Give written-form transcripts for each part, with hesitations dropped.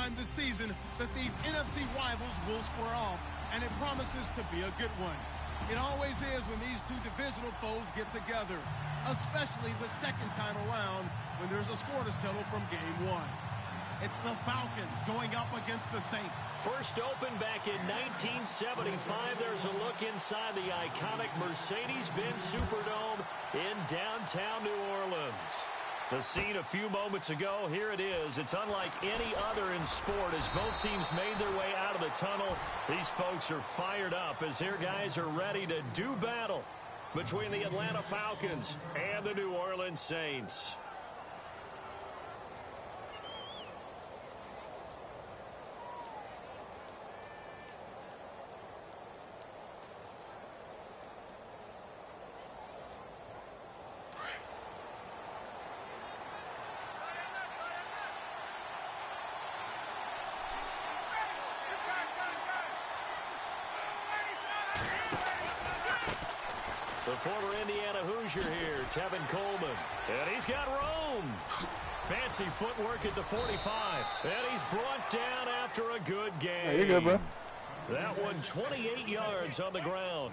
time this season that these NFC rivals will square off, and it promises to be a good one. It always is when these two divisional foes get together, especially the second time around when there's a score to settle from game one. It's the Falcons going up against the Saints. First opened back in 1975. There's a look inside the iconic Mercedes-Benz Superdome in downtown New Orleans. The scene a few moments ago, here it is. It's unlike any other in sport as both teams made their way out of the tunnel. These folks are fired up as their guys are ready to do battle between the Atlanta Falcons and the New Orleans Saints. The former Indiana Hoosier here, Tevin Coleman. And he's got room. Fancy footwork at the 45. And he's brought down after a good game. Hey, you're good, bro. That one 28 yards on the ground.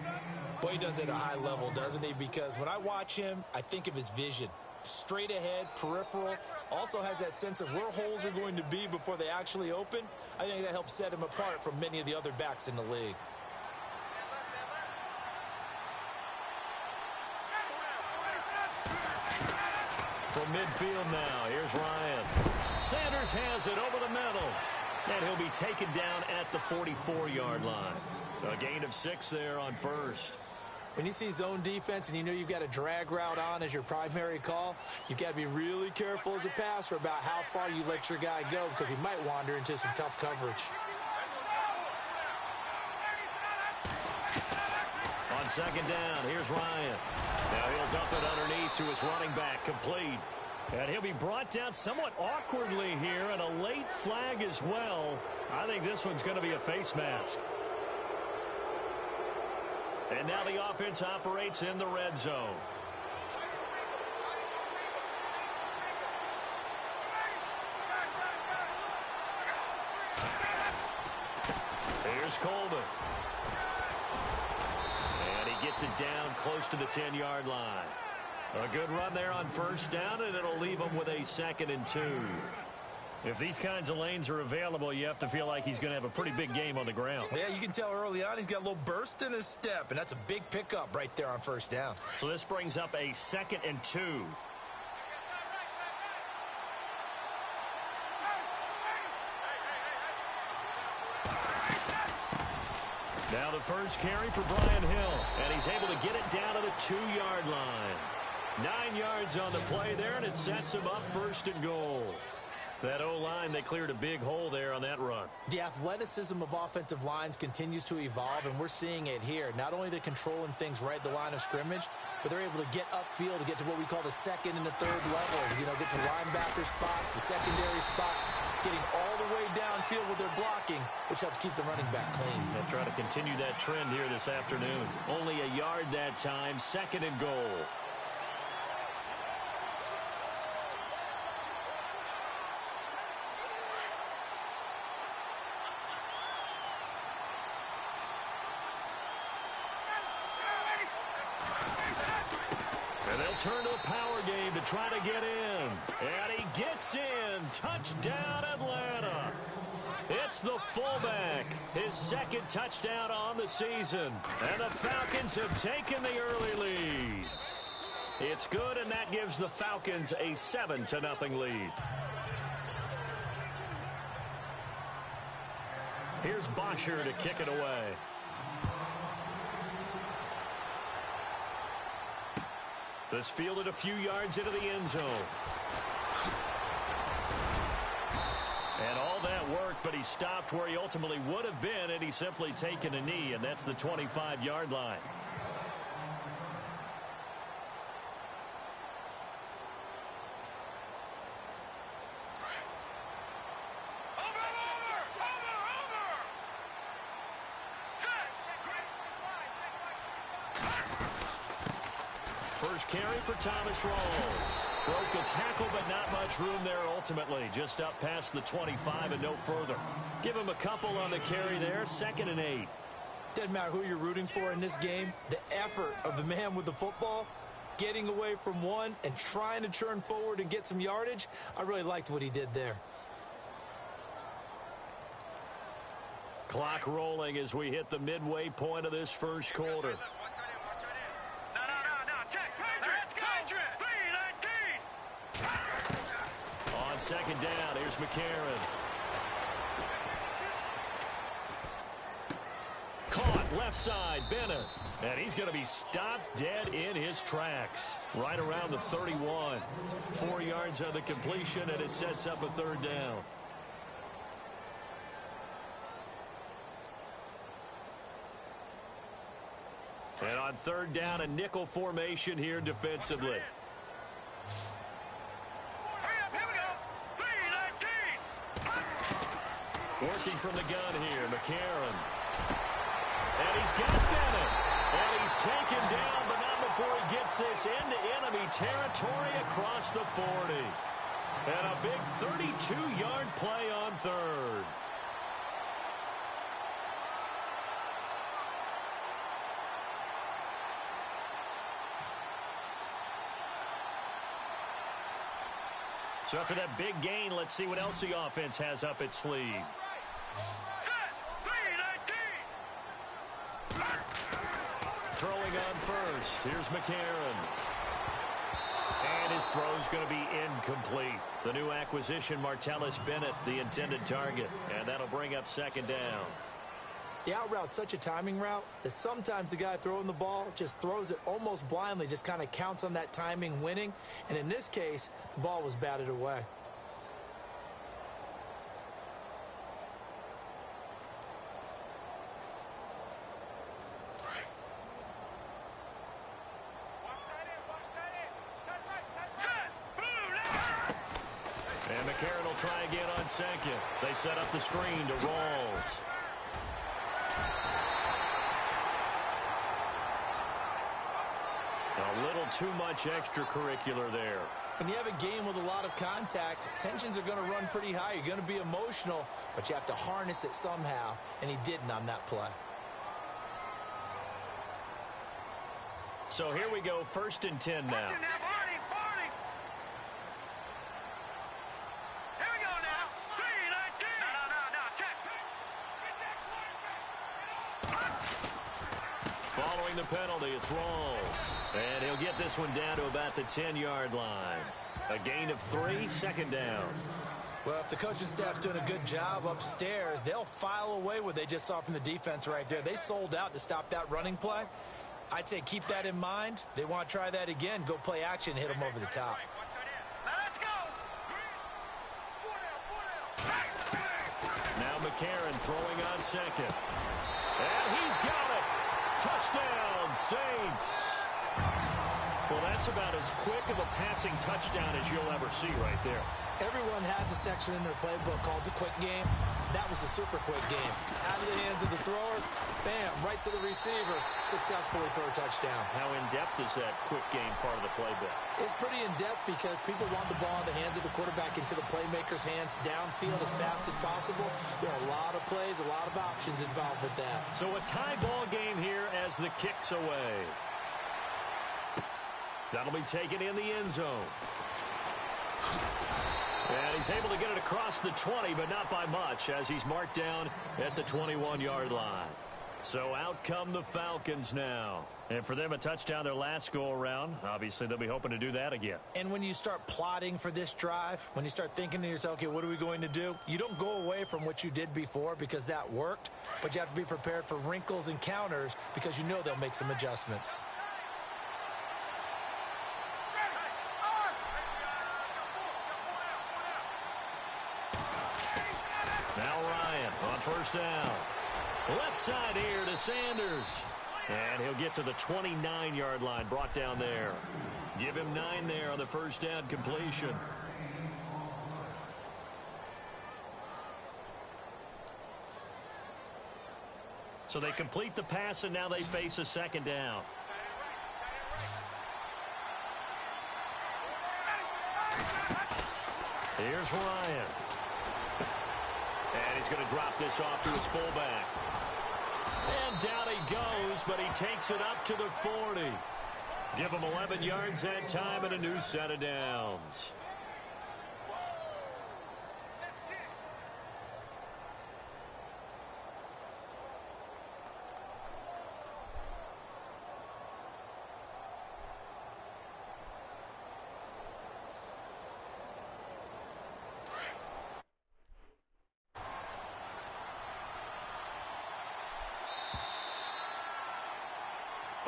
Boy, he does it at a high level, doesn't he? Because when I watch him, I think of his vision. Straight ahead, peripheral. Also has that sense of where holes are going to be before they actually open. I think that helps set him apart from many of the other backs in the league. From midfield now, here's Ryan. Sanders has it over the middle. And he'll be taken down at the 44-yard line. A gain of 6 there on first. When you see zone defense and you know you've got a drag route on as your primary call, you've got to be really careful as a passer about how far you let your guy go because he might wander into some tough coverage. On second down, here's Ryan. Now he'll dump it underneath to his running back, complete. And he'll be brought down somewhat awkwardly here, and a late flag as well. I think this one's going to be a face mask. And now the offense operates in the red zone. Here's Coleman. And he gets it down close to the 10-yard line. A good run there on first down, and it'll leave him with a 2nd and 2. If these kinds of lanes are available, you have to feel like he's going to have a pretty big game on the ground. Yeah, you can tell early on he's got a little burst in his step, and that's a big pickup right there on first down. So this brings up a 2nd and 2. Now the first carry for Brian Hill, and he's able to get it down to the 2-yard line. 9 yards on the play there, and it sets him up 1st and goal. That O-line, they cleared a big hole there on that run. The athleticism of offensive lines continues to evolve, and we're seeing it here. Not only are they controlling things right at the line of scrimmage, but they're able to get upfield to get to what we call the 2nd and the 3rd levels. You know, get to linebacker spot, the secondary spot, getting all the way downfield with their blocking, which helps keep the running back clean. They'll try to continue that trend here this afternoon. Only a yard that time, 2nd and goal. Turn to a power game to try to get in. And he gets in. Touchdown, Atlanta. It's the fullback. His 2nd touchdown on the season. And the Falcons have taken the early lead. It's good, and that gives the Falcons a 7-0 lead. Here's Bosher to kick it away. This fielded a few yards into the end zone. And all that work, but he stopped where he ultimately would have been had he simply taken a knee, and that's the 25-yard line. first carry for Thomas Rawls. Broke a tackle, but not much room there ultimately. Just up past the 25 and no further. Give him a couple on the carry there. 2nd and 8. Doesn't matter who you're rooting for in this game. The effort of the man with the football, getting away from one and trying to turn forward and get some yardage, I really liked what he did there. Clock rolling as we hit the midway point of this first quarter. On 2nd down, here's McCarron. Caught left side, Bennett. And he's going to be stopped dead in his tracks. Right around the 31. 4 yards on the completion, and it sets up a 3rd down. And on 3rd down, a nickel formation here defensively. Working from the gun here, McCarron. And he's got Bennett. And he's taken down, but not before he gets this into enemy territory across the 40. And a big 32-yard play on 3rd. So after that big gain, let's see what else the offense has up its sleeve. Throwing on first. Here's McCarron. And his throw's going to be incomplete. The new acquisition, Martellus Bennett, the intended target. And that'll bring up 2nd down. The out route's such a timing route that sometimes the guy throwing the ball just throws it almost blindly, just kind of counts on that timing winning. And in this case, the ball was batted away. And McCarron will try again on 2nd. They set up the screen to Rawls. A little too much extracurricular there. When you have a game with a lot of contact, tensions are going to run pretty high. You're going to be emotional, but you have to harness it somehow, and he didn't on that play. So here we go, 1st and 10 now. Following the penalty, it's Rawls. And he'll get this one down to about the 10-yard line. A gain of 3, 2nd down. Well, if the coaching staff's doing a good job upstairs, they'll file away what they just saw from the defense right there. They sold out to stop that running play. I'd say keep that in mind. They want to try that again. Go play action, hit them over the top. Now McCarron throwing on 2nd. And he's got it. Touchdown, Saints. Well, that's about as quick of a passing touchdown as you'll ever see right there. Everyone has a section in their playbook called the quick game. That was a super quick game. Out of the hands of the thrower, bam, right to the receiver, successfully for a touchdown. How in-depth is that quick game part of the playbook? It's pretty in-depth because people want the ball in the hands of the quarterback into the playmaker's hands downfield as fast as possible. There are a lot of plays, a lot of options involved with that. So a tie ball game here as the kick's away. That'll be taken in the end zone. And he's able to get it across the 20, but not by much, as he's marked down at the 21-yard line. So out come the Falcons now. And for them, a touchdown their last go-around. Obviously, they'll be hoping to do that again. And when you start plotting for this drive, when you start thinking to yourself, okay, what are we going to do? You don't go away from what you did before because that worked, but you have to be prepared for wrinkles and counters because you know they'll make some adjustments. Now Ryan on first down. Left side here to Sanders. And he'll get to the 29-yard line, brought down there. Give him 9 there on the first down completion. So they complete the pass, and now they face a second down. Here's Ryan. And he's going to drop this off to his fullback. And down he goes, but he takes it up to the 40. Give him 11 yards that time and a new set of downs.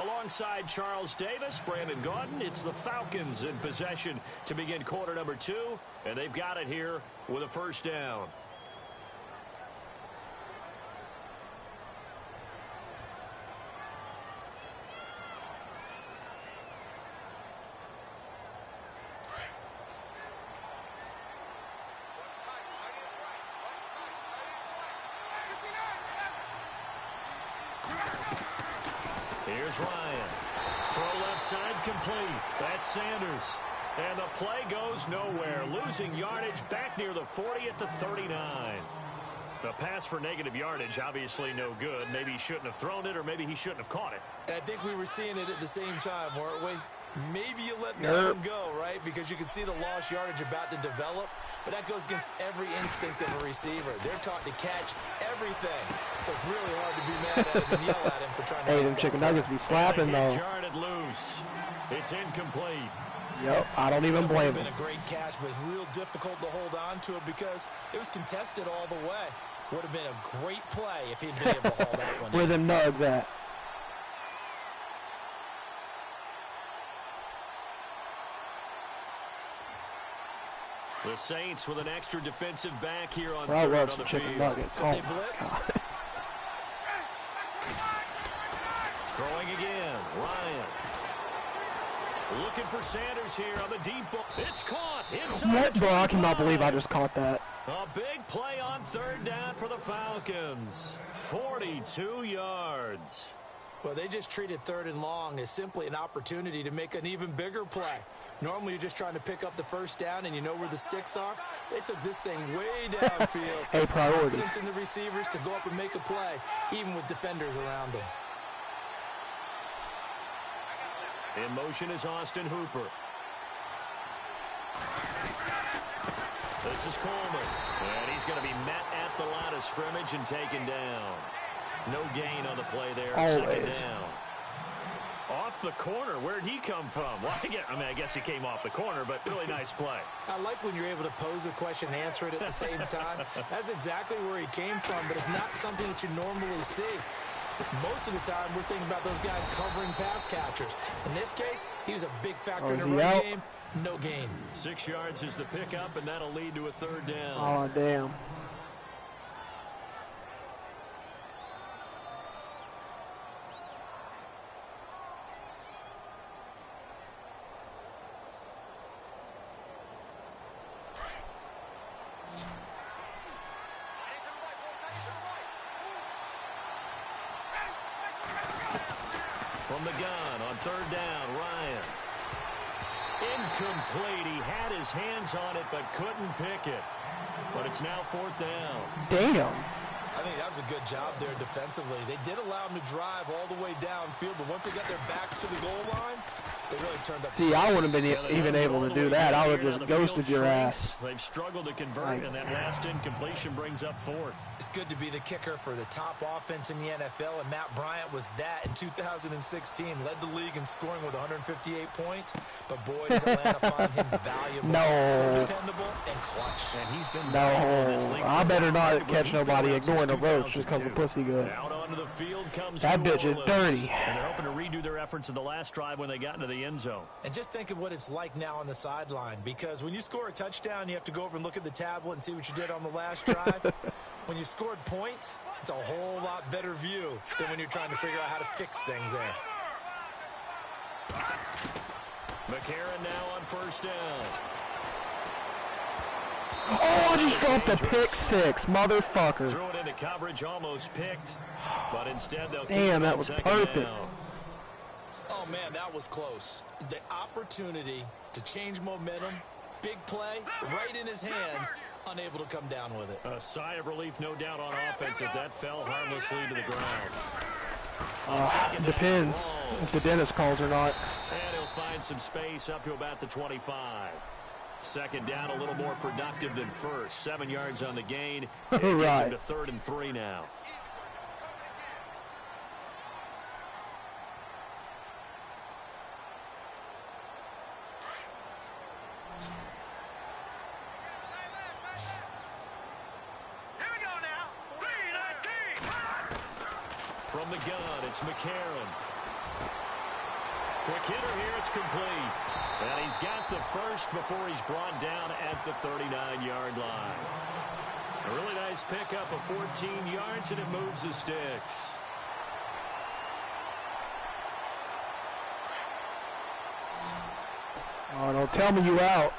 Alongside Charles Davis, Brandon Gaudin, it's the Falcons in possession to begin quarter number 2, and they've got it here with a first down. Here's Ryan. Throw left side complete. That's Sanders. And the play goes nowhere. Losing yardage back near the 40 at the 39. The pass for negative yardage, obviously no good. Maybe he shouldn't have thrown it, or maybe he shouldn't have caught it. I think we were seeing it at the same time, weren't we? Maybe you let that one go, right? Because you can see the lost yardage about to develop. But that goes against every instinct of a receiver. They're taught to catch everything. So it's really hard to be mad at him and yell at him for trying to Hey, them chicken nuggets be slapping, though. Jarred loose. It's incomplete. Yep, I don't even blame him. It would have been a great catch, but it's real difficult to hold on to it because it was contested all the way. Would have been a great play if he'd been able to hold that one. Where them nugs at? The Saints with an extra defensive back here on I third love on some the chicken field. nuggets. They blitz. Throwing again, Ryan. Looking for Sanders here on the deep ball. It's caught inside. What, bro? I cannot believe I just caught that. A big play on third down for the Falcons. 42 yards. Well, they just treated third and long as simply an opportunity to make an even bigger play. Normally, you're just trying to pick up the first down, and you know where the sticks are. They took this thing way downfield. A priority. Confidence in the receivers to go up and make a play, even with defenders around them. In motion is Austin Hooper. This is Coleman. And he's going to be met at the line of scrimmage and taken down. No gain on the play there. Second down. Off the corner. Where'd he come from? Well, I guess he came off the corner, but really nice play. I like when you're able to pose a question and answer it at the same time. That's exactly where he came from, but it's not something that you normally see. Most of the time, we're thinking about those guys covering pass catchers. In this case, he was a big factor in the run game. No gain. 6 yards is the pickup, and that'll lead to a third down. Oh, damn. From the gun on third down, Ryan. Incomplete. He had his hands on it but couldn't pick it. But it's now fourth down. Damn. I think that was a good job there defensively. They did allow him to drive all the way downfield, but once they got their backs to the goal line, they really turned up. See, I wouldn't have been even able to do that. I would have just ghosted your ass. They've struggled to convert, and that last incompletion brings up fourth. It's good to be the kicker for the top offense in the NFL, and Matt Bryant was that in 2016. Led the league in scoring with 158 points, but boy, does Atlanta find him valuable. No. So dependable and clutch. And he's been No. I better not catch nobody ignoring the ropes just because the pussy good. Out onto the field comes that bitch is dirty. And they're hoping to redo their efforts in the last drive when they got into the end zone. And just think of what it's like now on the sideline, because when you score a touchdown, you have to go over and look at the tablet and see what you did on the last drive. When you scored points, it's a whole lot better view than when you're trying to figure out how to fix things there. McCarron now on first down. Oh, I just dropped a pick six, motherfucker. Threw it into coverage, almost picked, but instead they'll keep Damn, it that on was second perfect. down. Oh, man, that was close. The opportunity to change momentum big play right in his hands, unable to come down with it. A sigh of relief, no doubt, on offense if that fell harmlessly to the ground. Depends if the dentist calls or not. And he'll find some space up to about the 25. Second down, a little more productive than first. 7 yards on the gain. It gets him to 3rd and 3 now. From the gun, it's McCarron. Quick hitter here, it's complete. And he's got the first before he's brought down at the 39-yard line. A really nice pickup of 14 yards, and it moves the sticks. Oh, don't tell me you out.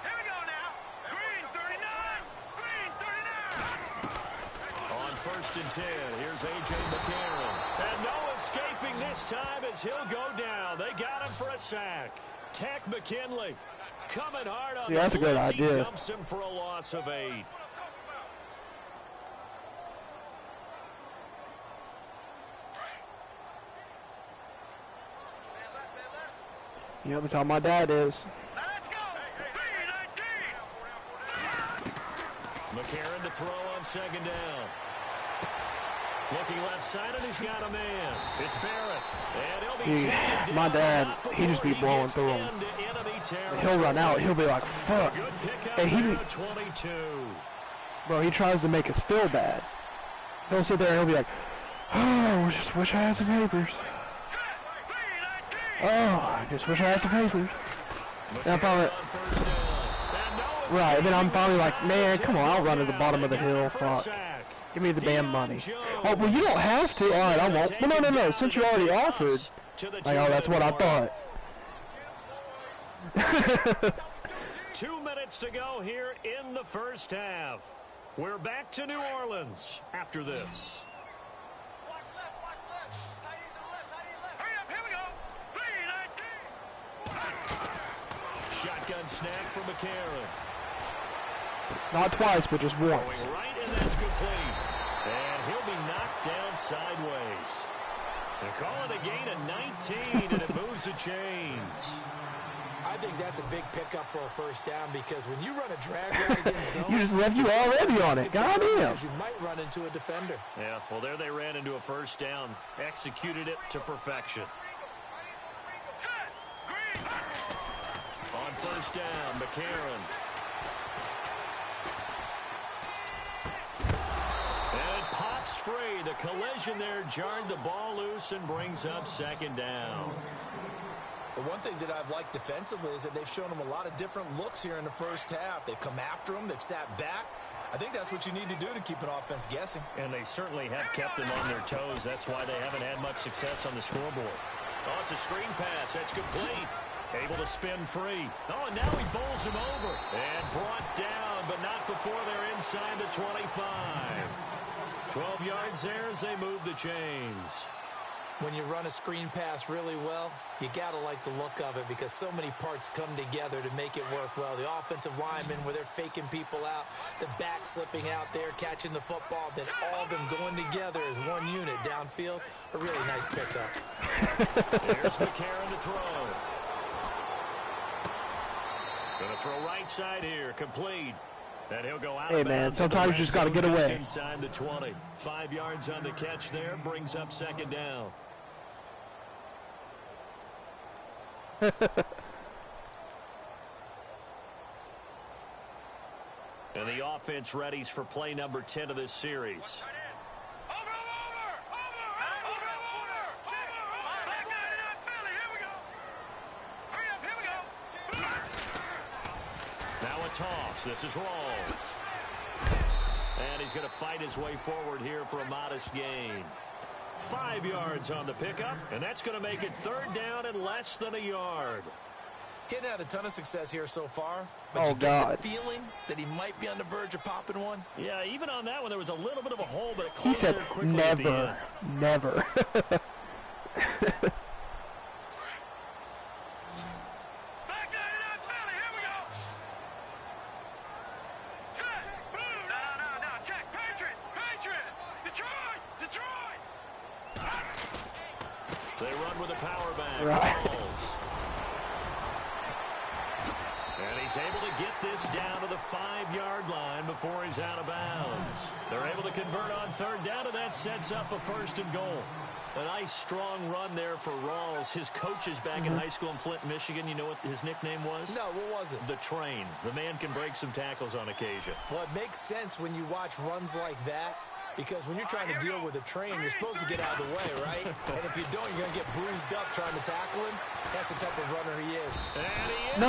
Here we go now. Green 39. Green 39. On 1st and 10, here's A.J. McCarron. And no escaping this time as he'll go down. They got him for a sack. Tack McKinley coming hard on that's a good blitz. idea. He dumps him for a loss of 8. Yep, that's how my dad is. Let's go. McCarron to throw on 2nd down. Looking left side, and he's got a man. It's Barrett. And he'll be taken My down dad, he just be blowing through him. He'll run out. He'll be like, fuck. Hey, bro, he tries to make us feel bad. He'll sit there and he'll be like, oh, I just wish I had some papers. Oh, I just wish I had some papers. And I'm probably, right, then I'm probably like, man, come on, I'll run to the bottom of the hill. Fuck. Give me the damn money. Oh, well, you don't have to. All right, I won't. Well, no. Since you already offered. Like, oh, that's what I thought. 2 minutes to go here in the first half. We're back to New Orleans after this. Shotgun snap for McCarron. Not twice, but just once. Going right, and that's complete. And he'll be knocked down sideways. They call it a gain of 19, and it moves the chains. I think that's a big pickup for a first down because when you run a drag route against zone, you just left you already on it. Goddamn. You might run into a defender. Yeah, well, there they ran into a first down. Executed it to perfection. On 1st down, McCarron. And it pops free. The collision there jarred the ball loose and brings up 2nd down. The one thing that I've liked defensively is that they've shown them a lot of different looks here in the first half. They've come after them. They've sat back. I think that's what you need to do to keep an offense guessing. And they certainly have kept them on their toes. That's why they haven't had much success on the scoreboard. Oh, it's a screen pass. That's complete. Able to spin free. Oh, and now he bowls him over. And brought down, but not before they're inside the 25. 12 yards there as they move the chains. When you run a screen pass really well, you got to like the look of it because so many parts come together to make it work well. The offensive linemen, where they're faking people out, the back slipping out there, catching the football, then all of them going together as one unit downfield. A really nice pickup. Here's McCarron to throw. Going to throw right side here, complete. And he'll go out. Hey, man, sometimes you just got to get away. Inside the 20. 5 yards on the catch there, brings up 2nd down. And the offense readies for play number 10 of this series. Now a toss. This is Rawls. And he's going to fight his way forward here for a modest gain. 5 yards on the pickup, and that's going to make it 3rd down and less than a yard. Getting had a ton of success here so far, but oh, you God. get the feeling that he might be on the verge of popping one. Yeah, even on that one, there was a little bit of a hole, but it closed he said there quickly never, never. They run with a power back. Right. Balls. And he's able to get this down to the 5-yard line before he's out of bounds. They're able to convert on third down, and that sets up a 1st and goal. A nice, strong run there for Rawls. His coaches back in high school in Flint, Michigan, you know what his nickname was? No, what was it? The Train. The man can break some tackles on occasion. Well, it makes sense when you watch runs like that, because when you're trying to deal with a train, you're supposed to get out of the way, right? And if you don't, you're going to get bruised up trying to tackle him. That's the type of runner he is. No,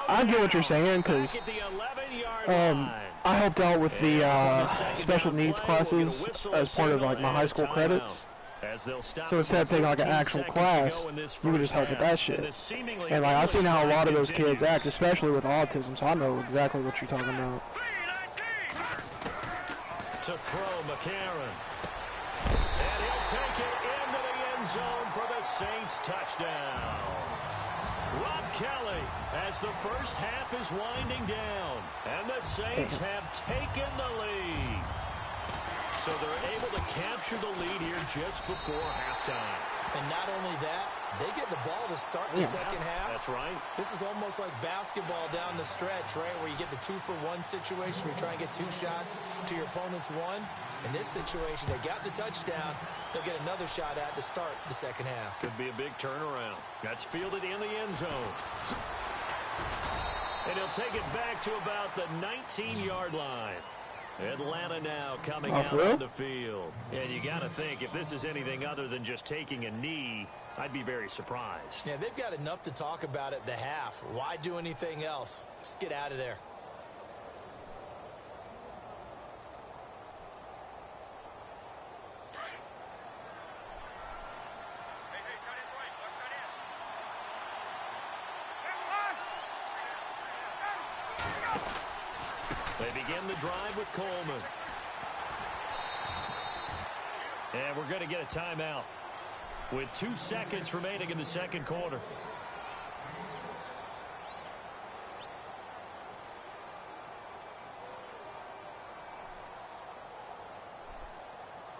I get what you're saying, because I helped out with the special needs classes as part of like my high school credits. So instead of taking like an actual class, you would just help with that shit. And like I've seen how a lot of those kids act, especially with autism, so I know exactly what you're talking about. To throw McCarron. And he'll take it into the end zone for the Saints touchdown. Rob Kelly as the first half is winding down. And the Saints have taken the lead. So they're able to capture the lead here just before halftime. And not only that, they get the ball to start the second half. That's right. This is almost like basketball down the stretch, right, where you get the 2-for-1 situation where you try and get 2 shots to your opponent's 1. In this situation, they got the touchdown. They'll get another shot at to start the second half. Could be a big turnaround. That's fielded in the end zone. And he'll take it back to about the 19-yard line. Atlanta now coming out on the field. And you got to think, if this is anything other than just taking a knee, I'd be very surprised. Yeah, they've got enough to talk about at the half. Why do anything else? Just get out of there. They begin the drive with Coleman. And we're going to get a timeout with 2 seconds remaining in the second quarter.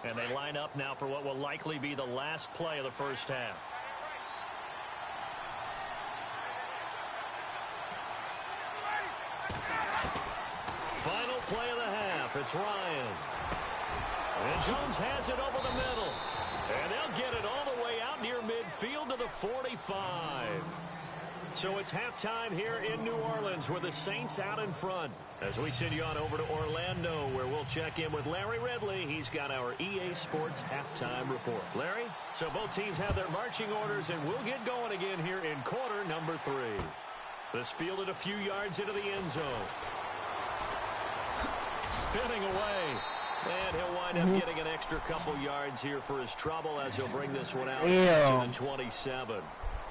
And they line up now for what will likely be the last play of the first half. Final play of the half. It's Ryan. And Jones has it over the middle. And they'll get it all the way out near midfield to the 45. So it's halftime here in New Orleans with the Saints out in front. As we send you on over to Orlando, where we'll check in with Larry Ridley. He's got our EA Sports halftime report. Larry? So both teams have their marching orders, and we'll get going again here in quarter number 3. This fielded a few yards into the end zone. Spinning away. And he'll wind up getting an extra couple yards here for his trouble as he'll bring this one out to the 27.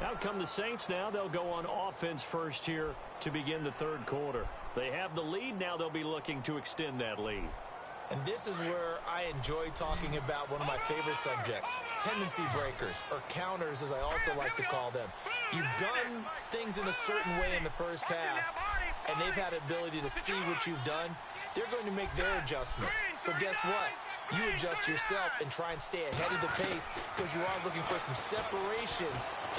Out come the Saints now. They'll go on offense first here to begin the third quarter. They have the lead. Now they'll be looking to extend that lead. And this is where I enjoy talking about one of my favorite subjects, tendency breakers, or counters as I also like to call them. You've done things in a certain way in the first half, and they've had the ability to see what you've done. They're going to make their adjustments. So guess what? You adjust yourself and try and stay ahead of the pace because you are looking for some separation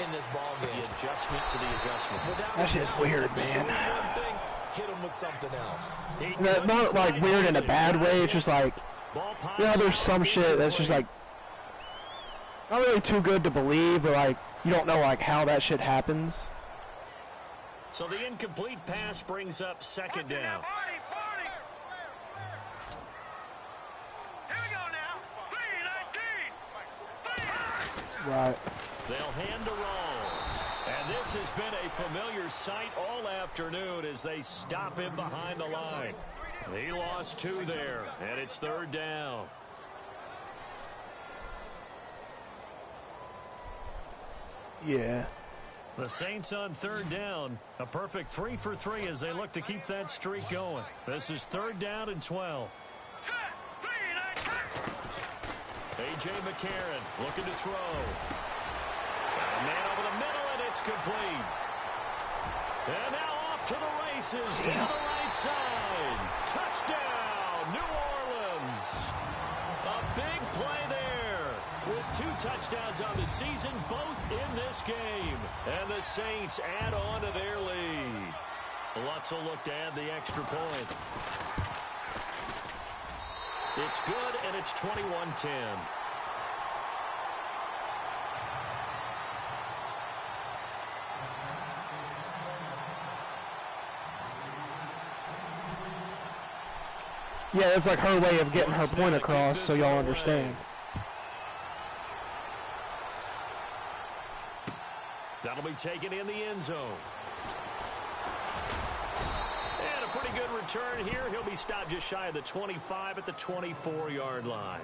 in this ball game. The adjustment to the adjustment. That shit's weird, man. One thing, hit them with something else. Not like weird in a bad way. It's just like, you know, there's some shit that's just like not really too good to believe, but like you don't know like how that shit happens. So the incomplete pass brings up second down. Right. They'll hand to Rawls. And this has been a familiar sight all afternoon as they stop him behind the line. He lost 2 there, and it's third down. Yeah. The Saints on third down. A perfect 3 for 3 as they look to keep that streak going. This is third down and 12. A.J. McCarron looking to throw. Got a man over the middle, and it's complete. And now off to the races down the right side. Touchdown, New Orleans. A big play there with 2 touchdowns on the season, both in this game. And the Saints add on to their lead. Lutz will look to add the extra point. It's good, and it's 21-10. Yeah, it's like her way of getting her point across, so y'all understand. That'll be taken in the end zone. And a pretty good return here. He'll be stopped just shy of the 25 at the 24-yard line.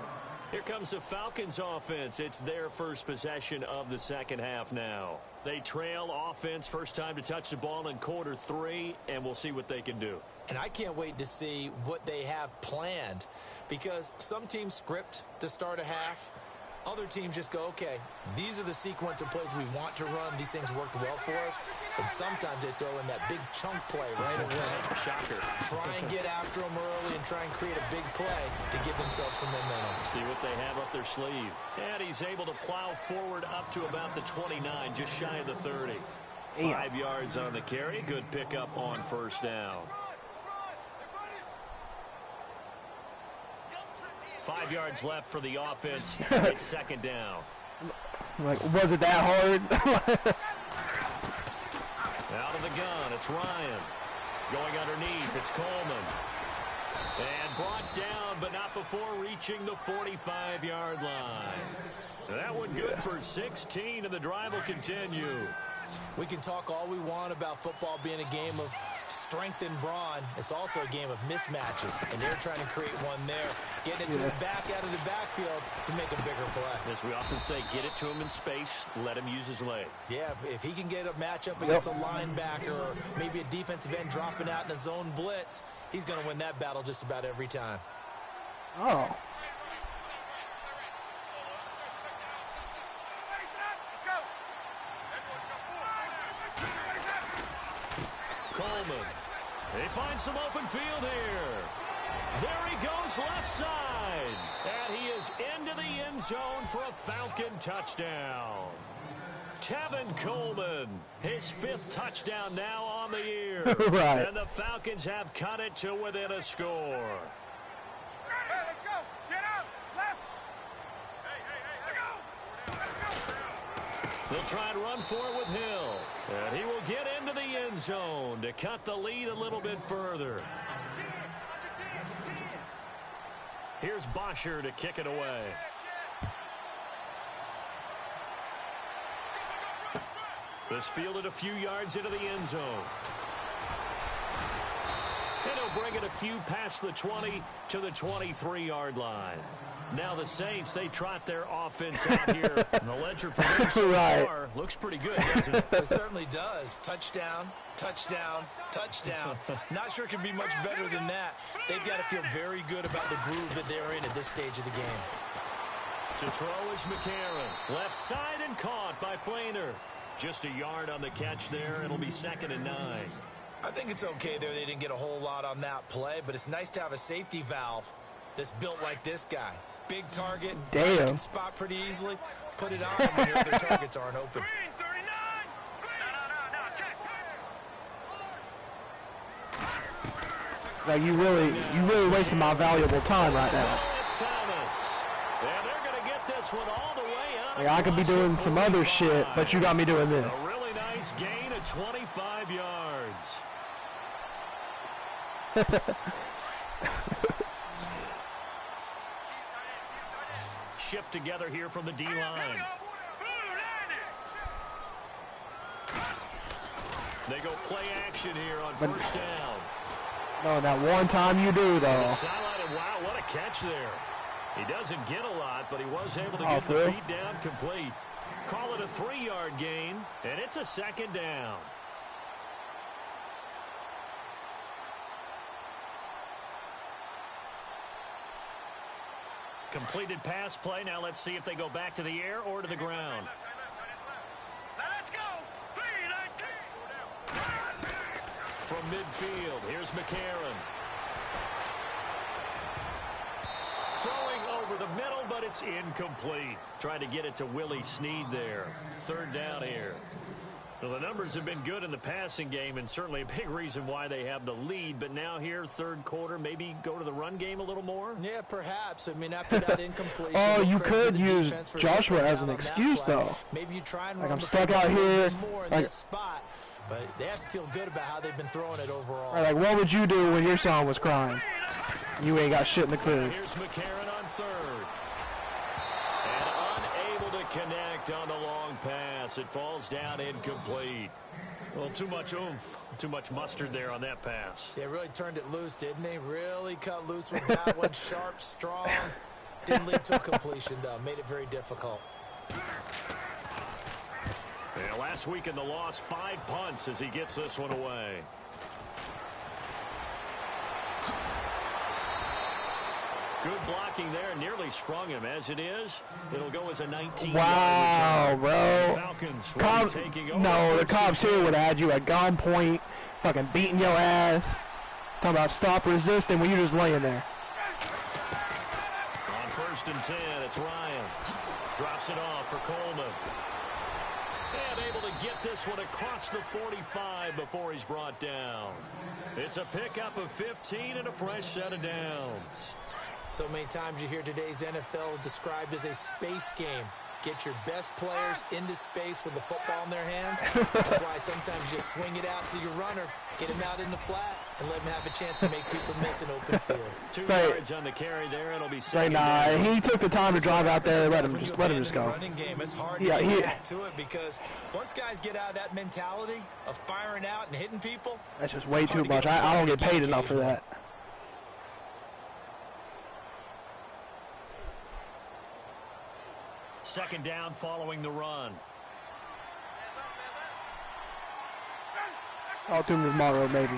Here comes the Falcons offense. It's their first possession of the second half now. They trail offense, first time to touch the ball in quarter 3, and we'll see what they can do. And I can't wait to see what they have planned, because some teams script to start a half. Other teams just go, okay, these are the sequence of plays we want to run. These things worked well for us. And sometimes they throw in that big chunk play right away. Shocker. Try and get after them early and try and create a big play to give themselves some momentum. See what they have up their sleeve. And he's able to plow forward up to about the 29, just shy of the 30. 5 yards on the carry. Good pickup on first down. 5 yards left for the offense. It's second down. Like, was it that hard? Out of the gun, it's Ryan. Going underneath, it's Coleman. And brought down, but not before reaching the 45-yard line. That one good for 16, and the drive will continue. We can talk all we want about football being a game of strength and brawn. It's also a game of mismatches, and they're trying to create one there. Getting it to the back out of the backfield to make a bigger play. As we often say, get it to him in space, let him use his leg. Yeah, if he can get a matchup against a linebacker or maybe a defensive end dropping out in a zone blitz, he's going to win that battle just about every time. Oh. Coleman. They find some open field here. There he goes left side. And he is into the end zone for a Falcon touchdown. Tevin Coleman, his 5th touchdown now on the year. Right. And the Falcons have cut it to within a score. Hey, let's go. Get out. Left. They'll try and run for it with Hill. And he will get into the end zone to cut the lead a little bit further. Here's Bosher to kick it away. This fielded a few yards into the end zone. And he'll bring it a few past the 20 to the 23-yard line. Now the Saints, they trot their offense out here. And the ledger for them so far looks pretty good, doesn't it? It certainly does. Touchdown, touchdown, touchdown. Not sure it can be much better than that. They've got to feel very good about the groove that they're in at this stage of the game. To throw is McCarron. Left side and caught by Flainer. Just a yard on the catch there. It'll be 2nd and 9. I think it's okay there. They didn't get a whole lot on that play, but it's nice to have a safety valve that's built like this guy. Big target. Damn. Can spot pretty easily. Put it on when your other targets aren't open. Like, you really wasting my valuable time right now. It's Thomas. And they're going to get this one all the way out. Yeah, I could be doing some other shit, but you got me doing this. A really nice gain of 25 yards. Shift together here from the D-line. They go play action here on first down. No, that one time you do, though. Wow, what a catch there. He doesn't get a lot, but he was able to get the feet down complete. Call it a 3-yard gain, and it's a 2nd down. Completed pass play. Now let's see if they go back to the air or to the ground. Let's go. From midfield, here's McCarron. Throwing over the middle, but it's It's incomplete. Trying to get it to Willie Snead there. Third down here. Well, the numbers have been good in the passing game, and certainly a big reason why they have the lead. But now here, third quarter, maybe go to the run game a little more? Yeah, perhaps. I mean, after that incompletion. Oh, you could use Joshua as an excuse, though. Maybe you try and like, run I'm stuck out here. More in like, this spot, but they have to feel good about how they've been throwing it overall. Like, what would you do when your son was crying? You ain't got shit in the crib. Here's McCarron on third. And unable to connect on the long pass. It falls down incomplete. Well, too much oomph, too much mustard there on that pass. Yeah, really turned it loose, didn't he? Really cut loose with that one. Sharp, strong. Didn't lead to a completion, though. Made it very difficult. Yeah, last week in the loss, 5 punts as he gets this one away. Good blocking there, nearly sprung him. As it is, it'll go as a 19-yard wow, return. bro. Falcons taking over. No, the cops here would have had you at gunpoint, fucking beating your ass. Talking about stop resisting when you're just laying there. On 1st and 10, it's Ryan. Drops it off for Coleman. And able to get this one across the 45 before he's brought down. It's a pickup of 15 and a fresh set of downs. So many times you hear today's NFL described as a space game. Get your best players into space with the football in their hands. That's why sometimes you swing it out to your runner, get him out in the flat, and let him have a chance to make people miss an open field. 2 yards on the carry there. It'll be second. Nah, he took the time to drive out there. Let him just go. Running game. It's hard to get back to it because once guys get out of that mentality of firing out and hitting people, that's just way too much. I don't get paid enough for that. Second down following the run. I'll do him tomorrow, maybe.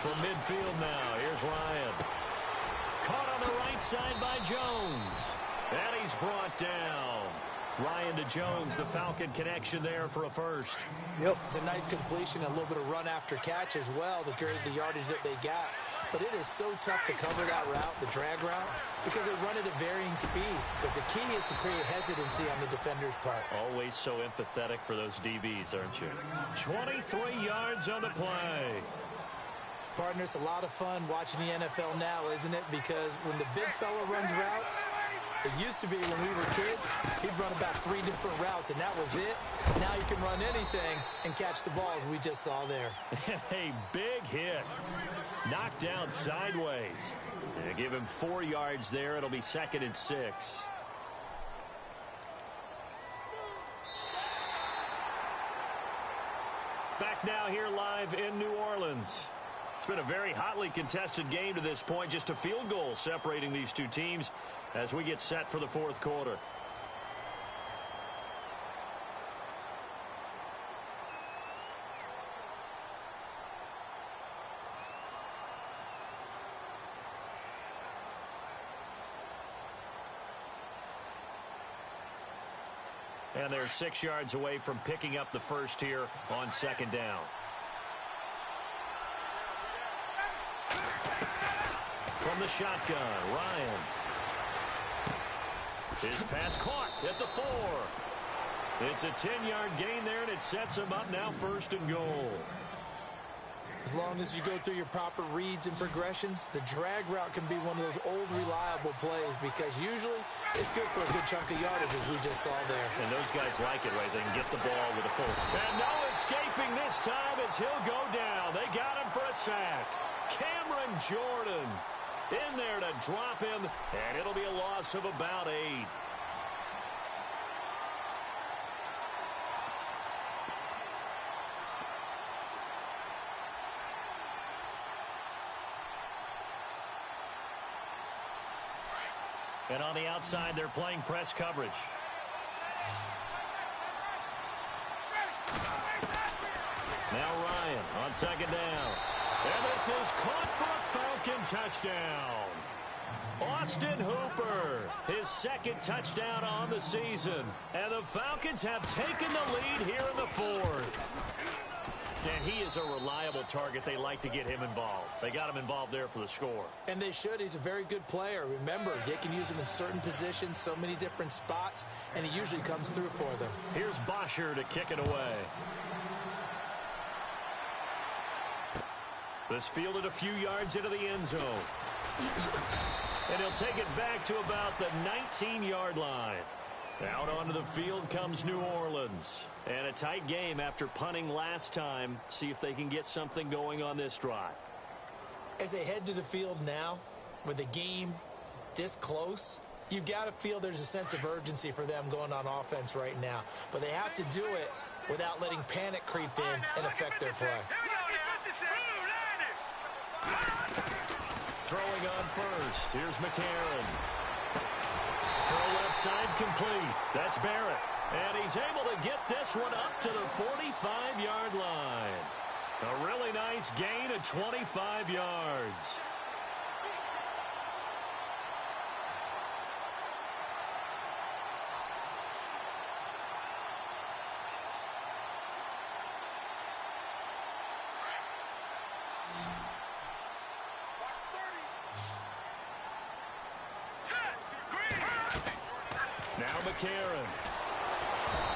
From midfield now, here's Ryan. Caught on the right side by Jones. And he's brought down. Ryan to Jones, the Falcon connection there for a first. Yep. It's a nice completion, a little bit of run after catch as well to create the yardage that they got. But it is so tough to cover that route, the drag route, because they run it at varying speeds. Because the key is to create hesitancy on the defender's part. Always so empathetic for those DBs, aren't you? 23 yards on the play. Partner, it's a lot of fun watching the NFL now, isn't it? Because when the big fella runs routes, it used to be when we were kids, he'd run about 3 different routes, and that was it. Now you can run anything and catch the ball, as we just saw there. A big hit. Knocked down sideways. And give him 4 yards there. It'll be 2nd and 6. Back now here live in New Orleans. It's been a very hotly contested game to this point. Just a field goal separating these two teams as we get set for the 4th quarter. And they're 6 yards away from picking up the first here on 2nd down. From the shotgun, Ryan. His pass caught at the 4. It's a 10-yard gain there, and it sets him up now 1st and goal. As long as you go through your proper reads and progressions, the drag route can be one of those old reliable plays because usually it's good for a good chunk of yardage, as we just saw there. And those guys like it, right? They can get the ball with a full. And no escaping this time as he'll go down. They got him for a sack. Cameron Jordan in there to drop him, and it'll be a loss of about 8. And on the outside, they're playing press coverage. Now Ryan on 2nd down. And this is caught for a Falcon touchdown. Austin Hooper, his 2nd touchdown on the season. And the Falcons have taken the lead here in the 4th. And he is a reliable target. They like to get him involved. They got him involved there for the score. And they should. He's a very good player. Remember, they can use him in certain positions, so many different spots, and he usually comes through for them. Here's Bosher to kick it away. This fielded a few yards into the end zone. And he'll take it back to about the 19-yard line. Out onto the field comes New Orleans. And a tight game after punting last time. See if they can get something going on this drive. As they head to the field now, with the game this close, you've got to feel there's a sense of urgency for them going on offense right now. But they have to do it without letting panic creep in and affect their play. Throwing on first. Here's McCarron. Throw left side complete. That's Barrett. And he's able to get this one up to the 45-yard line. A really nice gain of 25 yards. Now McCarron.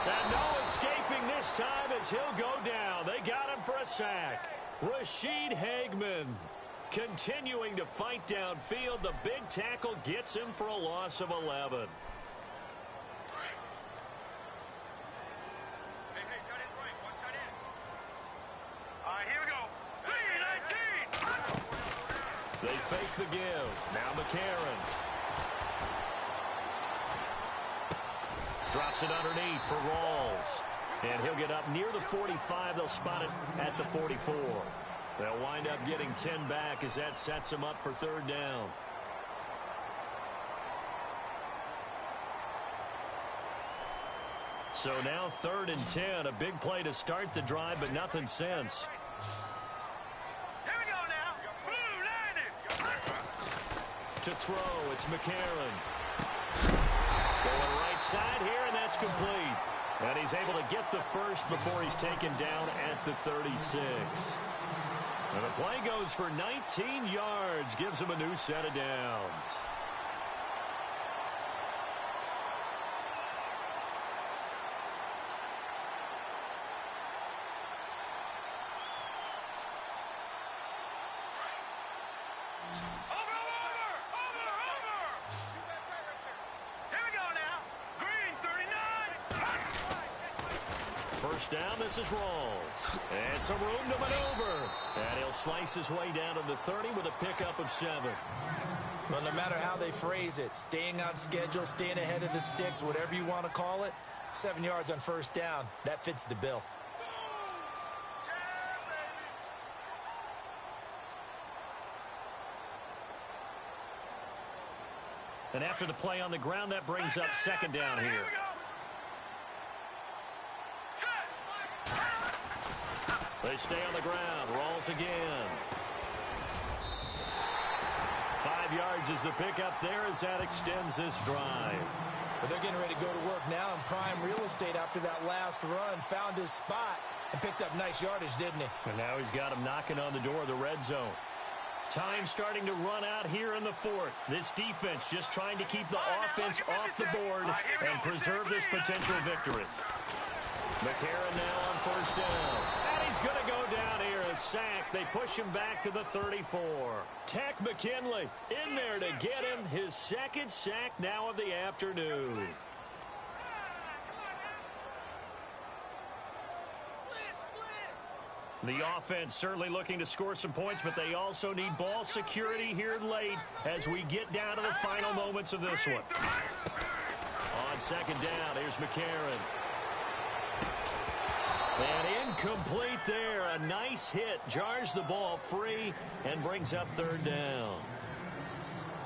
And no escaping this time as he'll go down. They got him for a sack. Rashid Hageman continuing to fight downfield. The big tackle gets him for a loss of 11. They fake the give. Now McCarron. Drops it underneath for Rawls. And he'll get up near the 45. They'll spot it at the 44. They'll wind up getting 10 back as that sets them up for third down. So now 3rd and 10. A big play to start the drive, but nothing since. To throw, it's McCarron. Going right side here, and that's complete. And he's able to get the first before he's taken down at the 36. And the play goes for 19 yards, gives him a new set of downs. First down, this is Rawls. And some room to maneuver. And he'll slice his way down to the 30 with a pickup of 7. Well, no matter how they phrase it, staying on schedule, staying ahead of the sticks, whatever you want to call it, 7 yards on first down, that fits the bill. And after the play on the ground, that brings up 2nd down here. They stay on the ground. Rawls again. 5 yards is the pickup there as that extends this drive. But they're getting ready to go to work now in prime real estate after that last run. Found his spot and picked up nice yardage, didn't he? And now he's got him knocking on the door of the red zone. Time starting to run out here in the 4th. This defense just trying to keep the offense off the board and preserve this potential victory. McCarron now on first down. And he's going to go down here, a sack. They push him back to the 34. Tech McKinley in there to get him his 2nd sack now of the afternoon. The offense certainly looking to score some points, but they also need ball security here late as we get down to the final moments of this one. On 2nd down, here's McCarron. And incomplete there. A nice hit. Jars the ball free and brings up 3rd down.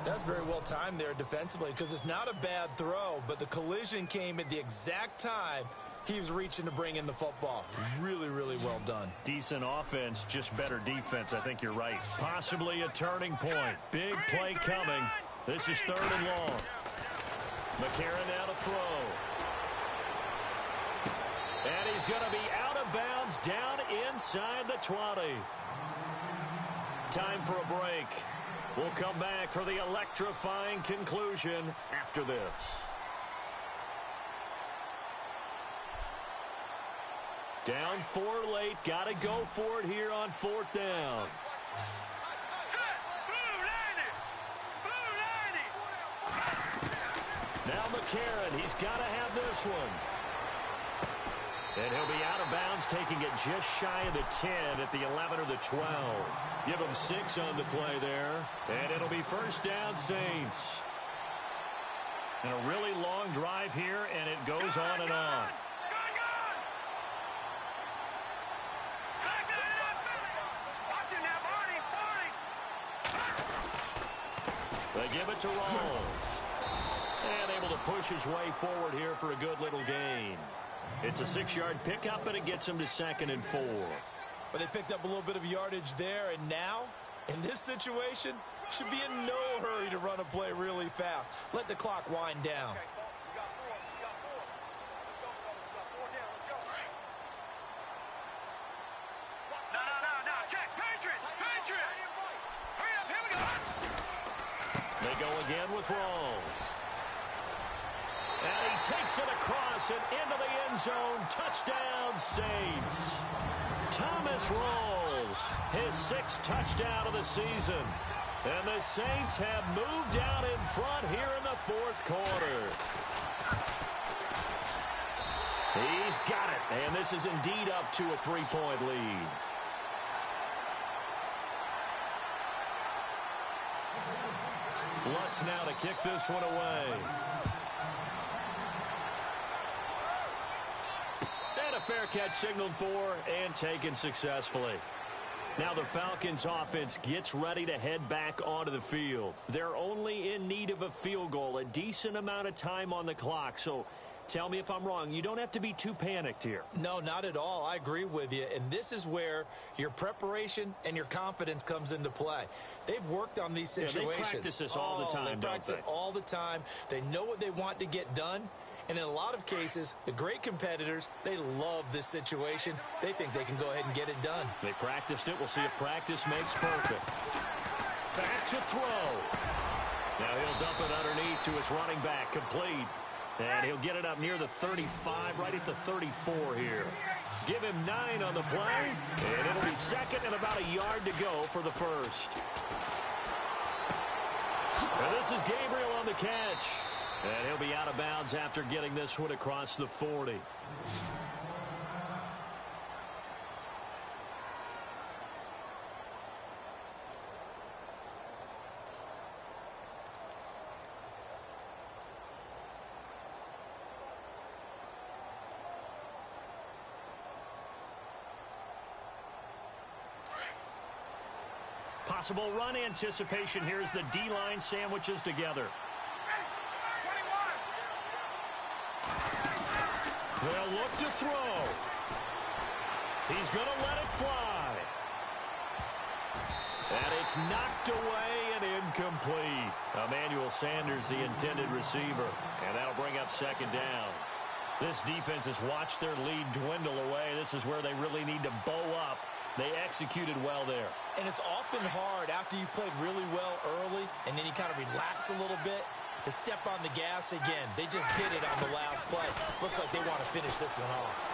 That's very well timed there defensively because it's not a bad throw, but the collision came at the exact time he was reaching to bring in the football. Really, really well done. Decent offense, just better defense. I think you're right. Possibly a turning point. Big play coming. This is 3rd and long. McCarron now to throw. And he's going to be out of bounds down inside the 20. Time for a break. We'll come back for the electrifying conclusion after this. Down 4 late. Got to go for it here on 4th down. Now McCarron, he's got to have this one. And he'll be out of bounds, taking it just shy of the 10 at the 11 or the 12. Give him 6 on the play there. And it'll be 1st down, Saints. And a really long drive here, and it goes on and on. They give it to Rawls. And able to push his way forward here for a good little gain. It's a 6-yard pickup, and it gets him to 2nd and 4. But they picked up a little bit of yardage there, and now, in this situation, should be in no hurry to run a play really fast. Let the clock wind down. They go again with Rawls. And he takes it across and into the end zone. Touchdown, Saints. Thomas Rawls, his 6th touchdown of the season. And the Saints have moved out in front here in the 4th quarter. He's got it. And this is indeed up to a 3-point lead. Lutz now to kick this one away. And a fair catch signaled for and taken successfully. Now the Falcons offense gets ready to head back onto the field. They're only in need of a field goal, a decent amount of time on the clock. So tell me if I'm wrong. You don't have to be too panicked here. No, not at all. I agree with you. And this is where your preparation and your confidence comes into play. They've worked on these situations. They practice this all the time, They practice it all the time. They know what they want to get done. And in a lot of cases, the great competitors, they love this situation. They think they can go ahead and get it done. They practiced it. We'll see if practice makes perfect. Back to throw. Now he'll dump it underneath to his running back. Complete. And he'll get it up near the 35, right at the 34 here. Give him 9 on the play. And it'll be 2nd and about a yard to go for the 1st. And this is Gabriel on the catch. And he'll be out of bounds after getting this one across the 40. Possible run anticipation here as the D-line sandwiches together. They'll look to throw. He's going to let it fly. And it's knocked away and incomplete. Emmanuel Sanders, the intended receiver. And that'll bring up 2nd down. This defense has watched their lead dwindle away. This is where they really need to bow up. They executed well there. And it's often hard after you've played really well early and then you kind of relax a little bit to step on the gas again. They just did it on the last play. Looks like they want to finish this one off.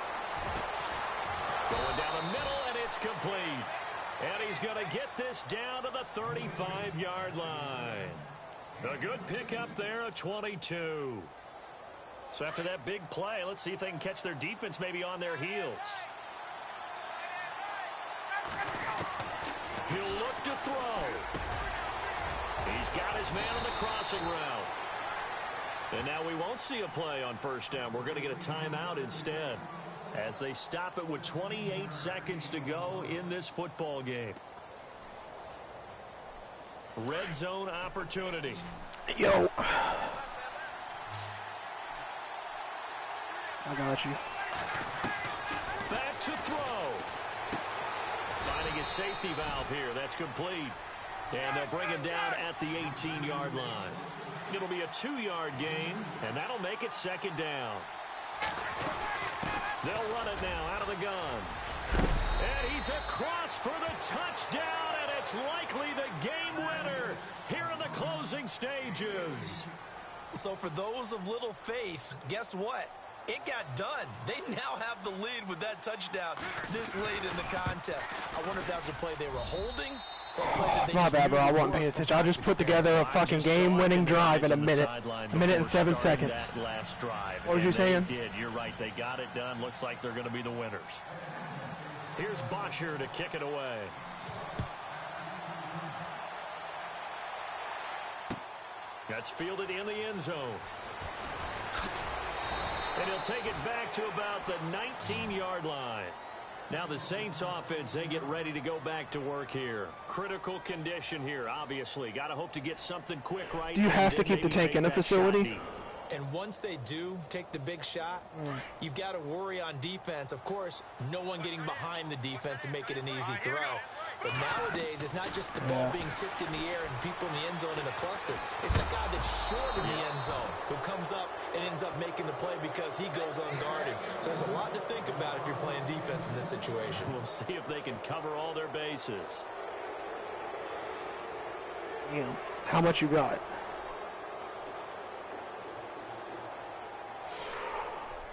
Going down the middle, and it's complete. And he's going to get this down to the 35-yard line. A good pickup there, a 22. So after that big play, let's see if they can catch their defense maybe on their heels. He'll look to throw. He's got his man on the crossing route. And now we won't see a play on 1st down. We're going to get a timeout instead as they stop it with 28 seconds to go in this football game. Red zone opportunity. Yo. I got you. Back to throw. Finding his safety valve here. That's complete. And they'll bring him down at the 18-yard line. It'll be a 2-yard gain, and that'll make it 2nd down. They'll run it now out of the gun. And he's across for the touchdown, and it's likely the game winner here in the closing stages. So for those of little faith, guess what? It got done. They now have the lead with that touchdown this late in the contest. I wonder if that was a play they were holding or a play that they My bad, bro. I wasn't paying attention. I just put together a fucking game-winning drive in a minute and 7 seconds. What was you saying? They did. You're right. They got it done. Looks like they're going to be the winners. Here's Bosher to kick it away. That's fielded in the end zone. And he'll take it back to about the 19-yard line. Now the Saints offense, they get ready to go back to work here. Critical condition here, obviously. Got to hope to get something quick right. Do you have to keep the tank in the facility? And once they do take the big shot, you've got to worry on defense. Of course, no one getting behind the defense and make it an easy throw. But nowadays, it's not just the ball being tipped in the air and people in the end zone in a cluster. It's that guy that's short in the end zone who comes up and ends up making the play because he goes unguarded. So there's a lot to think about if you're playing defense in this situation. We'll see if they can cover all their bases. Yeah. How much you got?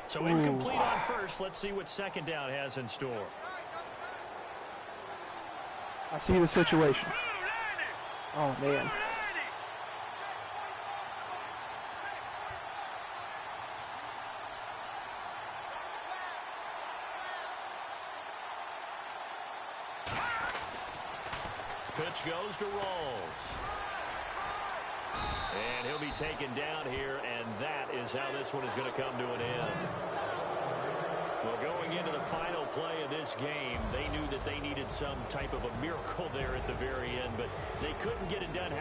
So incomplete on first. Let's see what second down has in store. I see the situation. Oh, man. Pitch goes to Rawls. And he'll be taken down here, and that is how this one is going to come to an end. Well, going into the final play of this game, they knew that they needed some type of a miracle there at the very end, but they couldn't get it done.